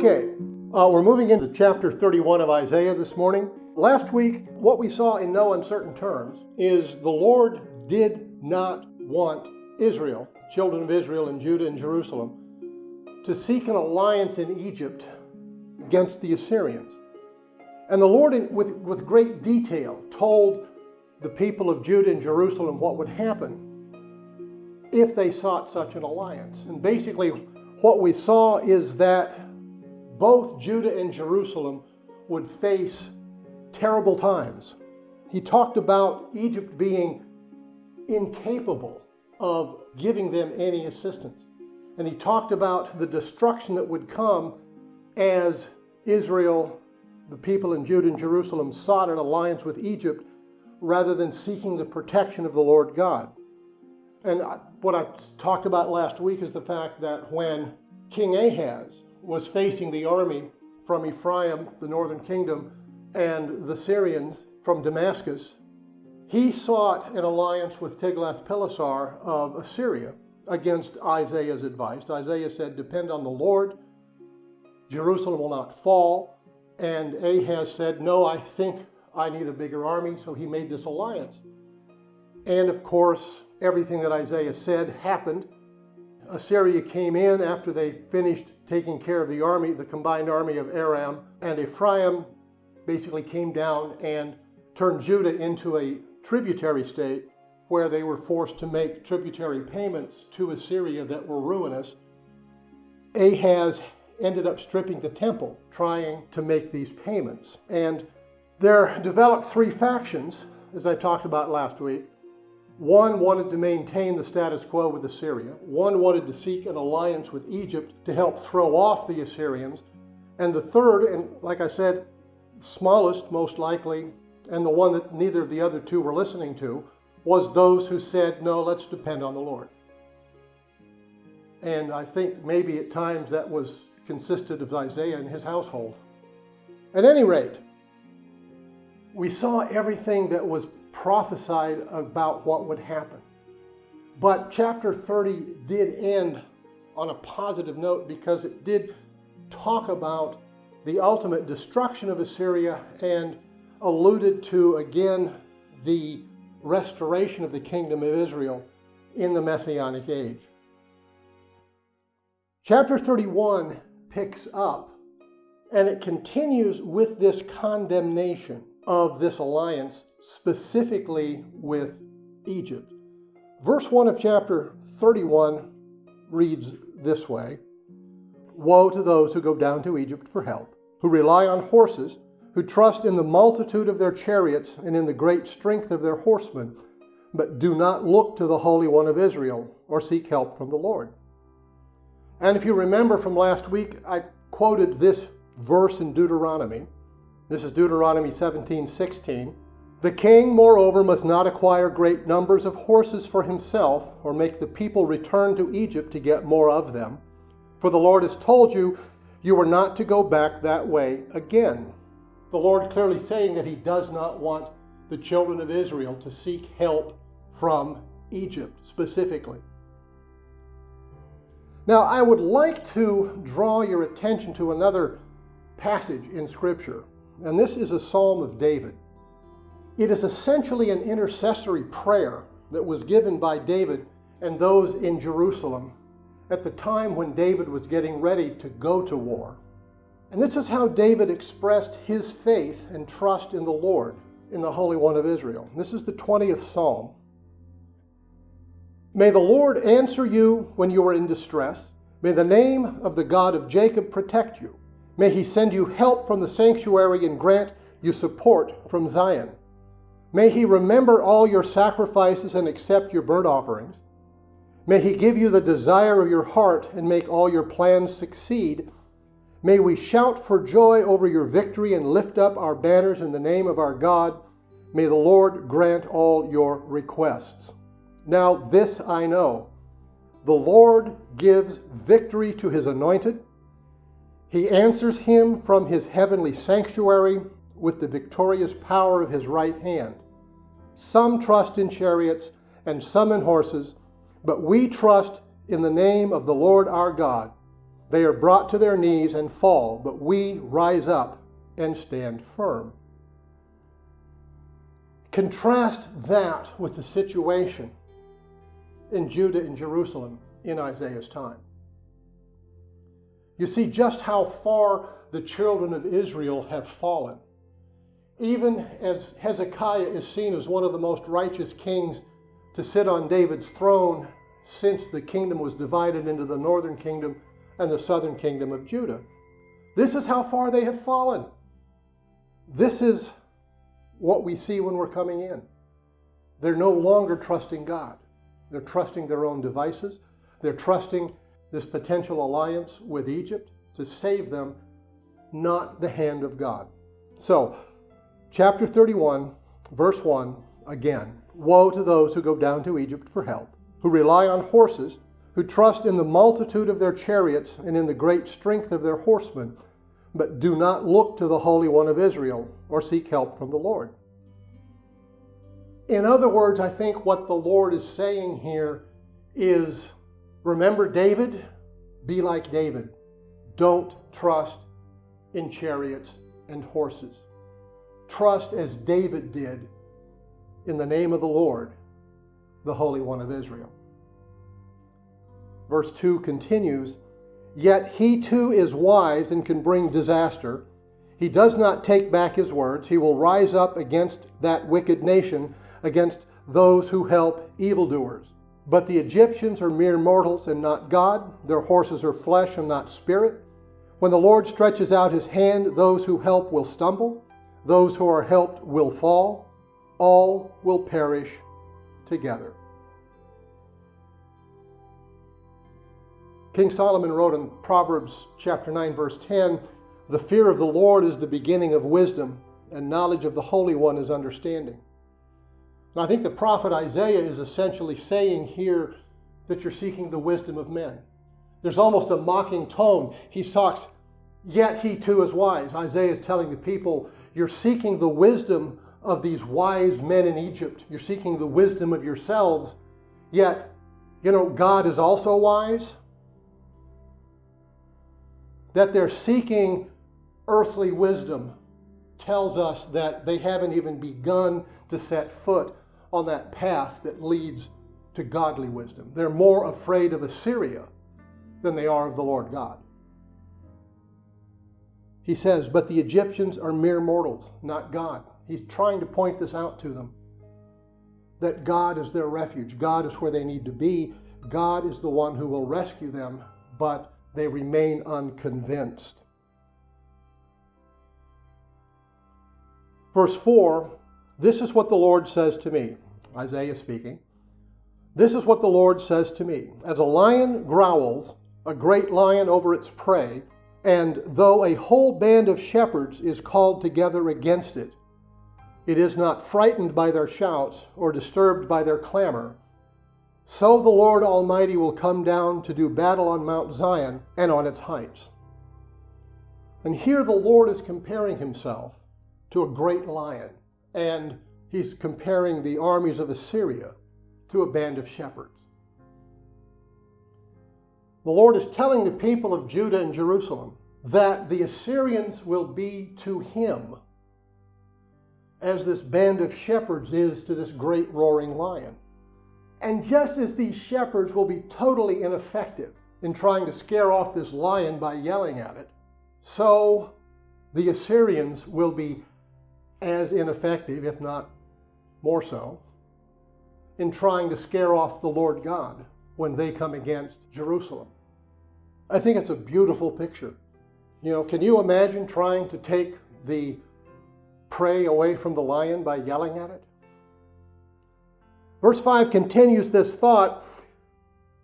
Okay, we're moving into chapter 31 of Isaiah this morning. Last week, what we saw in no uncertain terms is the Lord did not want Israel, children of Israel in Judah and Jerusalem, to seek an alliance in Egypt against the Assyrians. And the Lord, with great detail, told the people of Judah and Jerusalem what would happen if they sought such an alliance. And basically, what we saw is that both Judah and Jerusalem would face terrible times. He talked about Egypt being incapable of giving them any assistance. And he talked about the destruction that would come as Israel, the people in Judah and Jerusalem, sought an alliance with Egypt rather than seeking the protection of the Lord God. And what I talked about last week is the fact that when King Ahaz was facing the army from Ephraim, the northern kingdom, and the Assyrians from Damascus, he sought an alliance with Tiglath-Pileser of Assyria against Isaiah's advice. Isaiah said, "Depend on the Lord, Jerusalem will not fall." And Ahaz said, "No, I think I need a bigger army," so he made this alliance. And of course, everything that Isaiah said happened. Assyria came in after they finished taking care of the army, the combined army of Aram and Ephraim, basically came down and turned Judah into a tributary state where they were forced to make tributary payments to Assyria that were ruinous. Ahaz ended up stripping the temple, trying to make these payments. And there developed three factions, as I talked about last week. One wanted to maintain the status quo with Assyria. One wanted to seek an alliance with Egypt to help throw off the Assyrians. And the third, and like I said, smallest most likely, and the one that neither of the other two were listening to, was those who said, "No, let's depend on the Lord." And I think maybe at times that consisted of Isaiah and his household. At any rate, we saw everything that was prophesied about what would happen. But chapter 30 did end on a positive note because it did talk about the ultimate destruction of Assyria and alluded to, again, the restoration of the kingdom of Israel in the Messianic age. Chapter 31 picks up and it continues with this condemnation of this alliance, specifically with Egypt. Verse 1 of chapter 31 reads this way: "Woe to those who go down to Egypt for help, who rely on horses, who trust in the multitude of their chariots and in the great strength of their horsemen, but do not look to the Holy One of Israel or seek help from the Lord." And if you remember from last week, I quoted this verse in Deuteronomy. This is Deuteronomy 17:16. "The king, moreover, must not acquire great numbers of horses for himself, or make the people return to Egypt to get more of them. For the Lord has told you, you are not to go back that way again." The Lord clearly saying that he does not want the children of Israel to seek help from Egypt specifically. Now, I would like to draw your attention to another passage in Scripture, and this is a Psalm of David. It is essentially an intercessory prayer that was given by David and those in Jerusalem at the time when David was getting ready to go to war. And this is how David expressed his faith and trust in the Lord, in the Holy One of Israel. This is the 20th Psalm. "May the Lord answer you when you are in distress. May the name of the God of Jacob protect you. May he send you help from the sanctuary and grant you support from Zion. May he remember all your sacrifices and accept your burnt offerings. May he give you the desire of your heart and make all your plans succeed. May we shout for joy over your victory and lift up our banners in the name of our God. May the Lord grant all your requests. Now this I know, the Lord gives victory to his anointed. He answers him from his heavenly sanctuary with the victorious power of his right hand. Some trust in chariots and some in horses, but we trust in the name of the Lord our God. They are brought to their knees and fall, but we rise up and stand firm. Contrast that with the situation in Judah and Jerusalem in Isaiah's time. You see just how far the children of Israel have fallen. Even as Hezekiah is seen as one of the most righteous kings to sit on David's throne since the kingdom was divided into the northern kingdom and the southern kingdom of Judah. This is how far they have fallen. This is what we see when we're coming in. They're no longer trusting God. They're trusting their own devices. They're trusting this potential alliance with Egypt to save them, not the hand of God. So, chapter 31, verse 1, again, woe to those who go down to Egypt for help, who rely on horses, who trust in the multitude of their chariots and in the great strength of their horsemen, but do not look to the Holy One of Israel or seek help from the Lord. In other words, I think what the Lord is saying here is, remember David? Be like David. Don't trust in chariots and horses. Trust as David did in the name of the Lord, the Holy One of Israel. Verse 2 continues, yet he too is wise and can bring disaster. He does not take back his words. He will rise up against that wicked nation, against those who help evildoers. But the Egyptians are mere mortals and not God. Their horses are flesh and not spirit. When the Lord stretches out his hand, those who help will stumble. Those who are helped will fall. All will perish together. King Solomon wrote in Proverbs chapter 9, verse 10, the fear of the Lord is the beginning of wisdom, and knowledge of the Holy One is understanding. And I think the prophet Isaiah is essentially saying here that you're seeking the wisdom of men. There's almost a mocking tone. He talks, yet he too is wise. Isaiah is telling the people, you're seeking the wisdom of these wise men in Egypt. You're seeking the wisdom of yourselves. Yet, God is also wise. That they're seeking earthly wisdom tells us that they haven't even begun to set foot on that path that leads to godly wisdom. They're more afraid of Assyria than they are of the Lord God. He says, but the Egyptians are mere mortals, not God. He's trying to point this out to them. That God is their refuge. God is where they need to be. God is the one who will rescue them, but they remain unconvinced. Verse 4, this is what the Lord says to me. Isaiah speaking. This is what the Lord says to me. As a lion growls, a great lion over its prey, and though a whole band of shepherds is called together against it, it is not frightened by their shouts or disturbed by their clamor. So the Lord Almighty will come down to do battle on Mount Zion and on its heights. And here the Lord is comparing himself to a great lion, and he's comparing the armies of Assyria to a band of shepherds. The Lord is telling the people of Judah and Jerusalem that the Assyrians will be to him as this band of shepherds is to this great roaring lion. And just as these shepherds will be totally ineffective in trying to scare off this lion by yelling at it, so the Assyrians will be as ineffective, if not more so, in trying to scare off the Lord God when they come against Jerusalem. I think it's a beautiful picture. Can you imagine trying to take the prey away from the lion by yelling at it? Verse 5 continues this thought.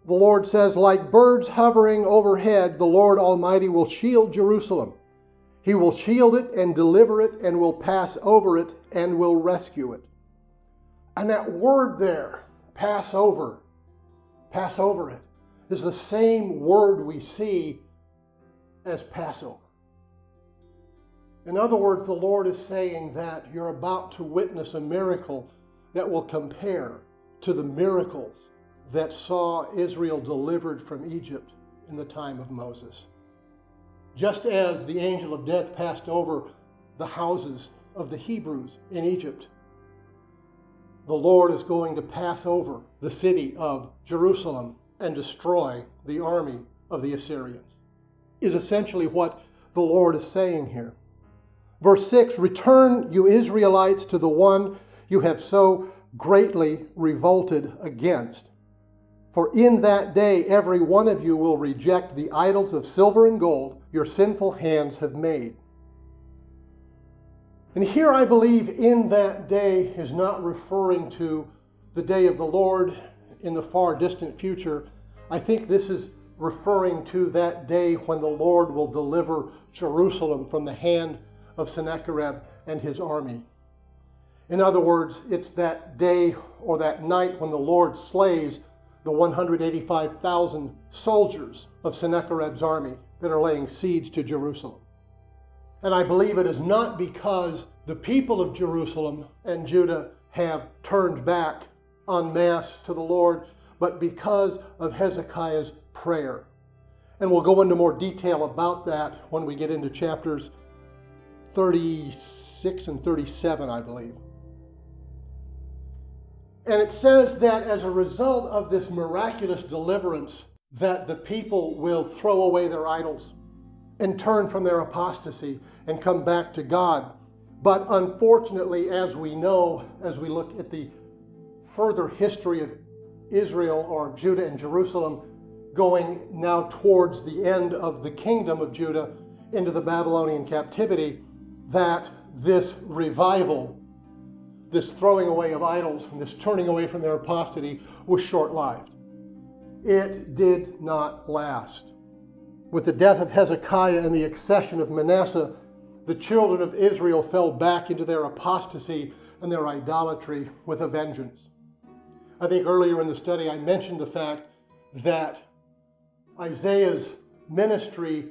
The Lord says, like birds hovering overhead, the Lord Almighty will shield Jerusalem. He will shield it and deliver it and will pass over it and will rescue it. And that word there, pass over it, is the same word we see as Passover. In other words, the Lord is saying that you're about to witness a miracle that will compare to the miracles that saw Israel delivered from Egypt in the time of Moses. just as the angel of death passed over the houses of the Hebrews in Egypt. The Lord is going to pass over the city of Jerusalem and destroy the army of the Assyrians, is essentially what the Lord is saying here. Verse 6, return, you Israelites, to the one you have so greatly revolted against. For in that day every one of you will reject the idols of silver and gold your sinful hands have made. And here I believe in that day is not referring to the day of the Lord in the far distant future. I think this is referring to that day when the Lord will deliver Jerusalem from the hand of Sennacherib and his army. In other words, it's that day or that night when the Lord slays the 185,000 soldiers of Sennacherib's army that are laying siege to Jerusalem. And I believe it is not because the people of Jerusalem and Judah have turned back en masse to the Lord, but because of Hezekiah's prayer. And we'll go into more detail about that when we get into chapters 36 and 37, I believe. And it says that as a result of this miraculous deliverance, that the people will throw away their idols and turn from their apostasy and come back to God. But unfortunately, as we know, as we look at the further history of Israel or Judah and Jerusalem, going now towards the end of the kingdom of Judah into the Babylonian captivity, that this revival, this throwing away of idols, and this turning away from their apostasy was short-lived. It did not last. With the death of Hezekiah and the accession of Manasseh, the children of Israel fell back into their apostasy and their idolatry with a vengeance. I think earlier in the study I mentioned the fact that Isaiah's ministry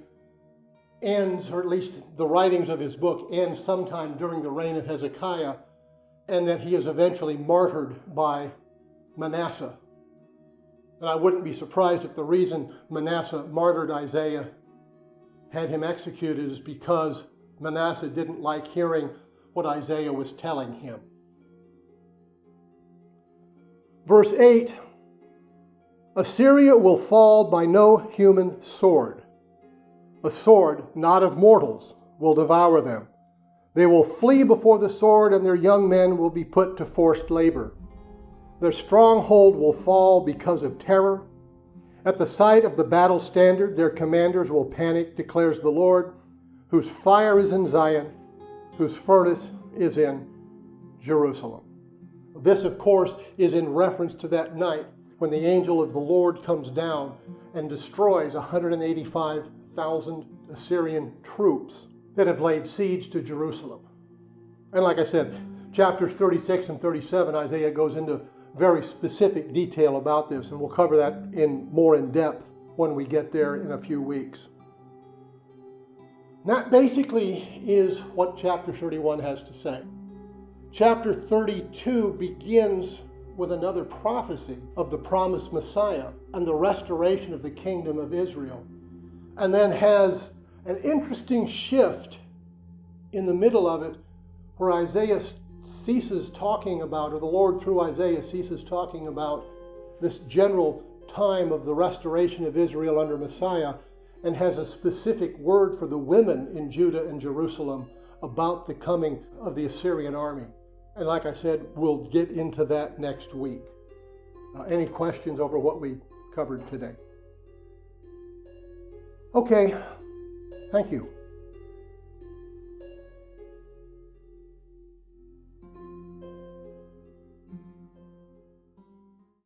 ends, or at least the writings of his book end sometime during the reign of Hezekiah, and that he is eventually martyred by Manasseh. And I wouldn't be surprised if the reason Manasseh martyred Isaiah, had him executed, is because Manasseh didn't like hearing what Isaiah was telling him. Verse 8, Assyria will fall by no human sword. A sword not of mortals will devour them. They will flee before the sword, and their young men will be put to forced labor. Their stronghold will fall because of terror. At the sight of the battle standard, their commanders will panic, declares the Lord, whose fire is in Zion, whose furnace is in Jerusalem. This, of course, is in reference to that night when the angel of the Lord comes down and destroys 185,000 Assyrian troops that have laid siege to Jerusalem. And like I said, chapters 36 and 37, Isaiah goes into very specific detail about this, and we'll cover that more in depth when we get there in a few weeks. That basically is what chapter 31 has to say. Chapter 32 begins with another prophecy of the promised Messiah and the restoration of the kingdom of Israel, and then has an interesting shift in the middle of it where Isaiah ceases talking about, or the Lord through Isaiah ceases talking about this general time of the restoration of Israel under Messiah, and has a specific word for the women in Judah and Jerusalem about the coming of the Assyrian army. And like I said, we'll get into that next week. Any questions over what we covered today? Okay, thank you.